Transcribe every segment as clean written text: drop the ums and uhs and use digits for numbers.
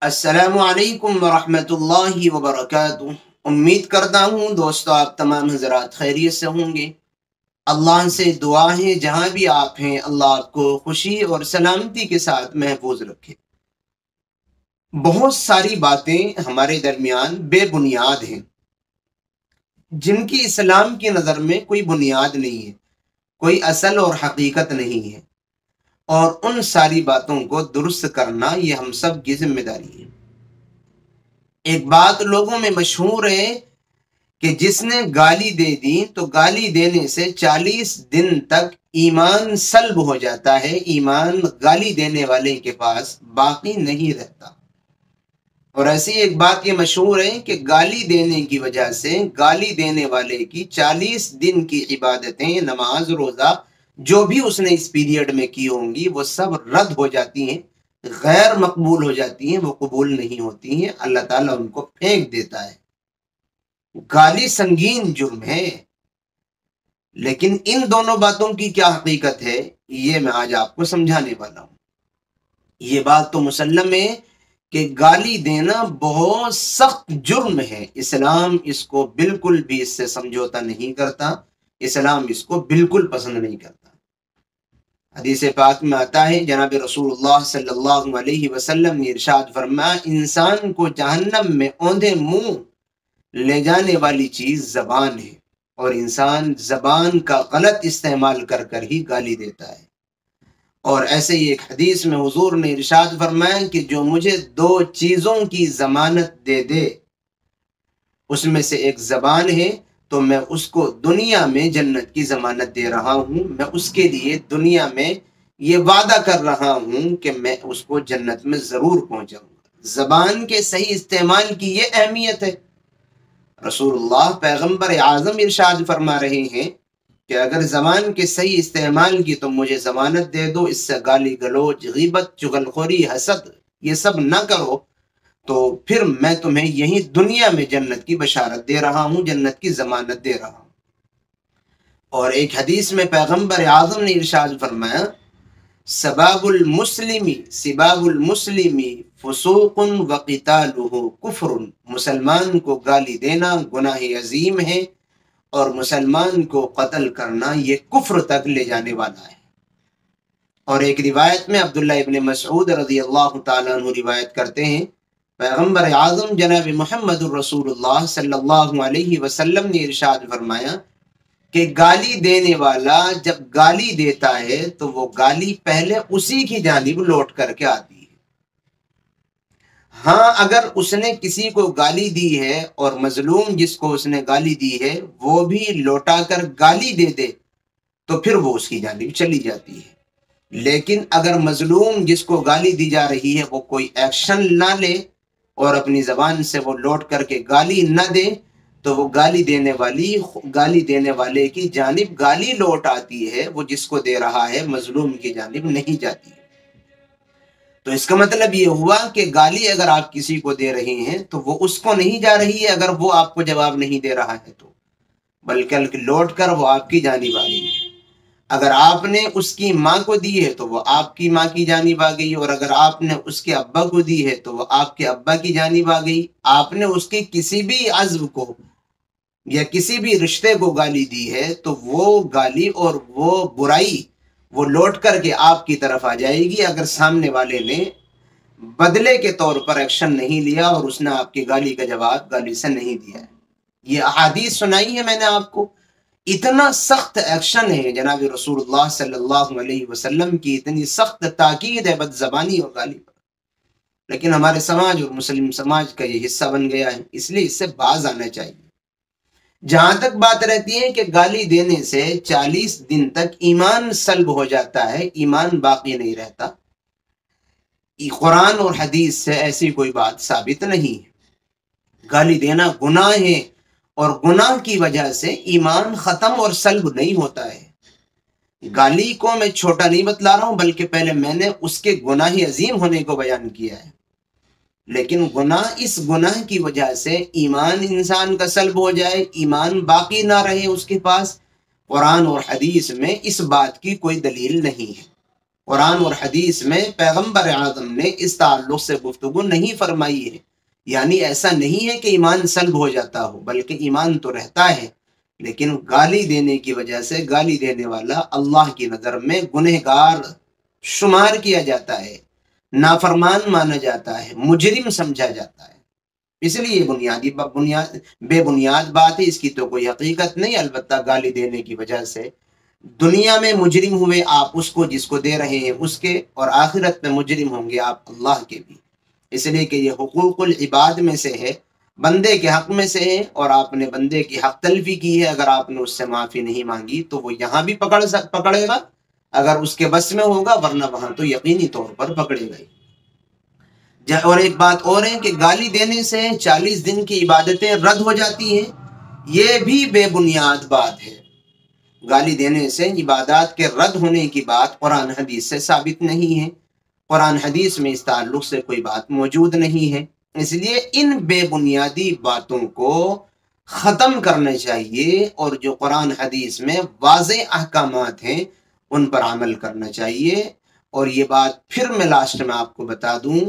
السلام علیکم ورحمۃ اللہ وبرکاتہ۔ امید کرتا ہوں دوستو آپ تمام حضرات خیریت سے ہوں گے۔ اللہ سے دعا ہے جہاں بھی آپ ہیں اللہ آپ کو خوشی اور سلامتی کے ساتھ محفوظ رکھے۔ بہت ساری باتیں ہمارے درمیان بے بنیاد ہیں جن کی اسلام کی نظر میں کوئی بنیاد نہیں ہے، کوئی اصل اور حقیقت نہیں ہے، اور ان ساری باتوں کو درست کرنا یہ ہم سب کی ذمہ داری ہے۔ ایک بات لوگوں میں مشہور ہے کہ جس نے گالی دے دی تو گالی دینے سے 40 دن تک ایمان سلب ہو جاتا ہے، ایمان گالی دینے والے کے پاس باقی نہیں رہتا۔ اور ایسی ایک بات یہ مشہور ہے کہ گالی دینے کی وجہ سے گالی دینے والے کی 40 دن کی عبادتیں، نماز، روزہ جو بھی اس نے اس پیریڈ میں کی ہوں گی وہ سب رد ہو جاتی ہیں، غیر مقبول ہو جاتی ہیں، وہ قبول نہیں ہوتی ہیں، اللہ تعالیٰ ان کو پھینک دیتا ہے۔ گالی سنگین جرم ہے، لیکن ان دونوں باتوں کی کیا حقیقت ہے یہ میں آج آپ کو سمجھانے والا ہوں۔ یہ بات تو مسلم ہے کہ گالی دینا بہت سخت جرم ہے، اسلام اس کو بالکل بھی اس سے سمجھوتا نہیں کرتا، اسلام اس کو بالکل پسند نہیں کرتا۔ حدیث پاک میں آتا ہے، جناب رسول اللہ صلی اللہ علیہ وسلم نے ارشاد فرمایا، انسان کو جہنم میں اوندھے منہ لے جانے والی چیز زبان ہے، اور انسان زبان کا غلط استعمال کر کر ہی گالی دیتا ہے۔ اور ایسے ہی ایک حدیث میں حضور نے ارشاد فرمایا کہ جو مجھے 2 چیزوں کی ضمانت دے دے، اس میں سے ایک زبان ہے، تو میں اس کو دنیا میں جنت کی ضمانت دے رہا ہوں، میں اس کے لیے دنیا میں یہ وعدہ کر رہا ہوں کہ میں اس کو جنت میں ضرور پہنچاؤں گا۔ زبان کے صحیح استعمال کی یہ اہمیت ہے۔ رسول اللہ پیغمبر اعظم ارشاد فرما رہے ہیں کہ اگر زبان کے صحیح استعمال کی تو مجھے ضمانت دے دو، اس سے گالی گلوچ، غیبت، چغلخوری، حسد یہ سب نہ کرو، تو پھر میں تمہیں یہی دنیا میں جنت کی بشارت دے رہا ہوں، جنت کی ضمانت دے رہا ہوں۔ اور ایک حدیث میں پیغمبر اعظم نے ارشاد فرمایا، سباب المسلم فسوق وقتالہ کفر، مسلمان کو گالی دینا گناہ عظیم ہے، اور مسلمان کو قتل کرنا یہ کفر تک لے جانے والا ہے۔ اور ایک روایت میں عبداللہ ابن مسعود رضی اللہ تعالیٰ عنہ روایت کرتے ہیں، پیغمبر اعظم جناب محمد الرسول اللہ صلی اللہ علیہ وسلم نے ارشاد فرمایا کہ گالی دینے والا جب گالی دیتا ہے تو وہ گالی پہلے اسی کی جانب لوٹ کر کے آتی ہے۔ ہاں اگر اس نے کسی کو گالی دی ہے اور مظلوم جس کو اس نے گالی دی ہے وہ بھی لوٹا کر گالی دے دے تو پھر وہ اس کی جانب چلی جاتی ہے۔ لیکن اگر مظلوم جس کو گالی دی جا رہی ہے وہ کوئی ایکشن نہ لے اور اپنی زبان سے وہ لوٹ کر کے گالی نہ دے تو وہ گالی دینے والے کی جانب گالی لوٹ آتی ہے، وہ جس کو دے رہا ہے مظلوم کی جانب نہیں جاتی۔ تو اس کا مطلب یہ ہوا کہ گالی اگر آپ کسی کو دے رہے ہیں تو وہ اس کو نہیں جا رہی ہے اگر وہ آپ کو جواب نہیں دے رہا ہے تو، بلکہ لوٹ کر وہ آپ کی جانب آ گئی۔ اگر آپ نے اس کی ماں کو دی ہے تو وہ آپ کی ماں کی جانب آ گئی، اور اگر آپ نے اس کے ابا کو دی ہے تو وہ آپ کے ابا کی جانب آ گئی۔ آپ نے اس کی کسی بھی عضو کو یا کسی بھی رشتے کو گالی دی ہے تو وہ گالی اور وہ برائی وہ لوٹ کر کے آپ کی طرف آ جائے گی اگر سامنے والے نے بدلے کے طور پر ایکشن نہیں لیا اور اس نے آپ کی گالی کا جواب گالی سے نہیں دیا ہے۔ یہ احادیث سنائی ہے میں نے آپ کو، اتنا سخت ایکشن ہے جناب رسول اللہ صلی اللہ علیہ وسلم کی، اتنی سخت تاکید ہے بد زبانی اور گالی پر، لیکن ہمارے سماج اور مسلم سماج کا یہ حصہ بن گیا ہے، اس لیے اس سے باز آنا چاہیے۔ جہاں تک بات رہتی ہے کہ گالی دینے سے 40 دن تک ایمان سلب ہو جاتا ہے، ایمان باقی نہیں رہتا، قرآن اور حدیث سے ایسی کوئی بات ثابت نہیں ہے۔ گالی دینا گناہ ہے، اور گناہ کی وجہ سے ایمان ختم اور سلب نہیں ہوتا ہے۔ گالی کو میں چھوٹا نہیں بتلا رہا ہوں، بلکہ پہلے میں نے اس کے گناہ عظیم ہونے کو بیان کیا ہے، لیکن اس گناہ کی وجہ سے ایمان انسان کا سلب ہو جائے، ایمان باقی نہ رہے اس کے پاس، قرآن اور حدیث میں اس بات کی کوئی دلیل نہیں ہے۔ قرآن اور حدیث میں پیغمبر اعظم نے اس تعلق سے گفتگو نہیں فرمائی ہے. یعنی ایسا نہیں ہے کہ ایمان سلب ہو جاتا ہو، بلکہ ایمان تو رہتا ہے، لیکن گالی دینے کی وجہ سے گالی دینے والا اللہ کی نظر میں گنہگار شمار کیا جاتا ہے، نافرمان مانا جاتا ہے، مجرم سمجھا جاتا ہے. اس لیے یہ بے بنیاد بات ہے، اس کی تو کوئی حقیقت نہیں. البتہ گالی دینے کی وجہ سے دنیا میں مجرم ہوئے آپ اس کو جس کو دے رہے ہیں اس کے، اور آخرت میں مجرم ہوں گے آپ اللہ کے بھی. اس لیے کہ یہ حقوق العباد میں سے ہے، بندے کے حق میں سے ہے، اور آپ نے بندے کی حق تلفی کی ہے. اگر آپ نے اس سے معافی نہیں مانگی تو وہ یہاں بھی پکڑے گا اگر اس کے بس میں ہوگا، ورنہ وہاں تو یقینی طور پر پکڑے گا. اور ایک بات اور ہے کہ گالی دینے سے 40 دن کی عبادتیں رد ہو جاتی ہیں، یہ بھی بے بنیاد بات ہے. گالی دینے سے عبادات کے رد ہونے کی بات قرآن حدیث سے ثابت نہیں ہے. قرآن حدیث میں اس تعلق سے کوئی بات موجود نہیں ہے. اس لیے ان بے بنیادی باتوں کو ختم کرنا چاہیے، اور جو قرآن حدیث میں واضح احکامات ہیں ان پر عمل کرنا چاہیے. اور یہ بات پھر میں لاسٹ میں آپ کو بتا دوں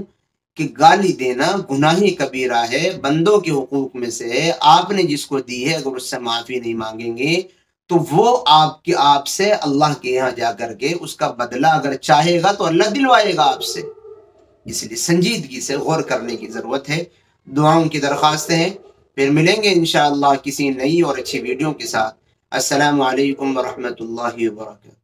کہ گالی دینا گناہ کبیرہ ہے، بندوں کے حقوق میں سے ہے. آپ نے جس کو دی ہے اگر اس سے معافی نہیں مانگیں گے تو وہ آپ سے اللہ کے یہاں جا کر کے اس کا بدلہ اگر چاہے گا تو اللہ دلوائے گا آپ سے. اس لیے سنجیدگی سے غور کرنے کی ضرورت ہے. دعاؤں کی درخواستیں ہیں. پھر ملیں گے انشاءاللہ کسی نئی اور اچھی ویڈیو کے ساتھ. السلام علیکم ورحمۃ اللہ وبرکاتہ.